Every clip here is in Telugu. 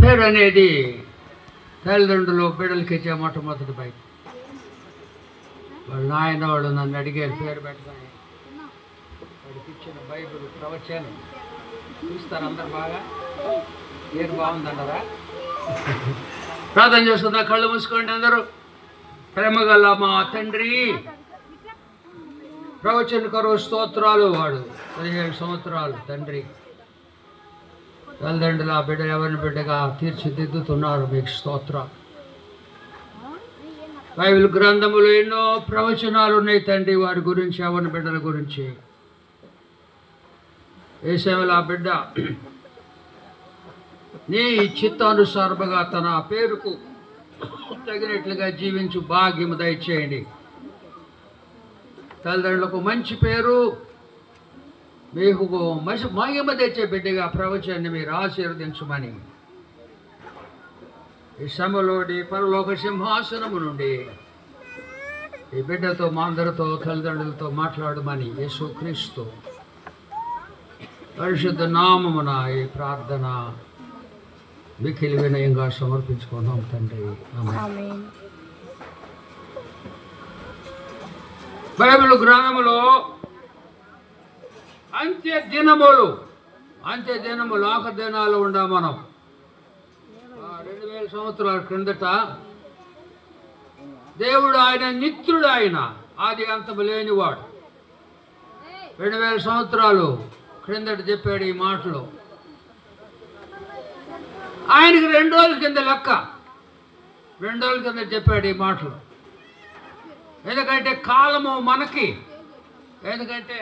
పేరు అనేది తల్లిదండ్రులు బిడ్డలకి ఇచ్చే మొట్టమొదటి బయట. వాళ్ళ నాయన వాళ్ళు నన్ను అడిగారు పేరు పెట్టమని. వాడికి ఇచ్చిన బైబిల్ ప్రవచనం చూస్తారు అందరు బాగా. పేరు బాగుందన్నారా? ప్రార్థన చేసుకుందా, కళ్ళు మూసుకోండి అందరూ. ప్రేమగల మా తండ్రి, ప్రవచన కరువు స్తోత్రాలు. వాడు 17 సంవత్సరాలు తండ్రి. తల్లిదండ్రులు ఆ బిడ్డ ఎవరిని బిడ్డగా తీర్చిదిద్దుతున్నారు, మీకు స్తోత్రాలు. బైబిల్ గ్రంథములు ఎన్నో ప్రవచనాలు ఉన్నాయి తండ్రి, వారి గురించి, ఎవరి బిడ్డల గురించి. యేసేవల ఆ బిడ్డ నీ చిత్తానుసారముగా తన పేరుకు తగినట్లుగా జీవించు భాగ్యము దయచేయండి. తల్లిదండ్రులకు మంచి పేరు, మీకు మహిమ తెచ్చే బిడ్డగా ప్రవచనాన్ని మీరు ఆశీర్వదించమని ఈ సమలోని పరలోక సింహాసనము నుండి ఈ బిడ్డతో, మా అందరితో, తల్లిదండ్రులతో మాట్లాడమని యేసుక్రీస్తు పరిశుద్ధ నామమున ఈ ప్రార్థన మిక్కిలి వినయంగా సమర్పించుకున్నాం తండ్రి. ఆమేన్. బైబిల్ గ్రంథములో అంత్య దినములు, ఆఖరి దినాలు ఉండా మనం. 2000 సంవత్సరాల క్రిందట దేవుడు ఆయన నిత్యుడు, ఆయన ఆది అంతము లేనివాడు. 2000 సంవత్సరాలు క్రిందట చెప్పాడు ఈ మాటలు. ఆయనకి 2 రోజుల కింద లెక్క, 2 రోజుల కింద చెప్పాడు ఈ మాటలు. ఎందుకంటే కాలము మనకి, ఎందుకంటే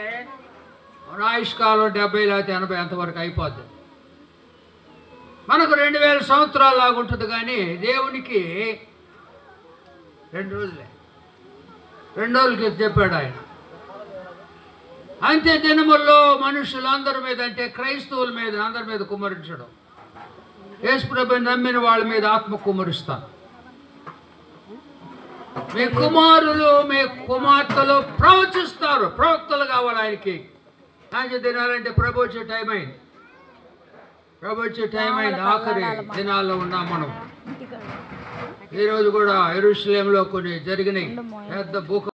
మన ఆయుష్కాలం 70 లేకపోతే 80 అంతవరకు అయిపోద్ది. మనకు 2000 సంవత్సరాలు లాగా ఉంటుంది, కానీ దేవునికి 2 రోజులే. 2 రోజులకి చెప్పాడు ఆయన. అంత్య దినముల్లో మనుషులందరి మీద, అంటే క్రైస్తవుల మీద, అందరి మీద కుమ్మరించడం. యేసుప్రభుని నమ్మిన వాళ్ళ మీద ఆత్మ కుమ్మరిస్తాను. మీ కుమారులు, మీ కుమార్తెలు ప్రవచిస్తారు, ప్రవక్తలు కావాలి ఆయనకి. అంత్య దినాలంటే ప్రభు వచ్చే టైం అయింది, ఆఖరి దినాల్లో ఉన్నాం మనం. ఈరోజు కూడా యెరూషలేములో కొన్ని జరిగినాయి పెద్ద భూకంపం.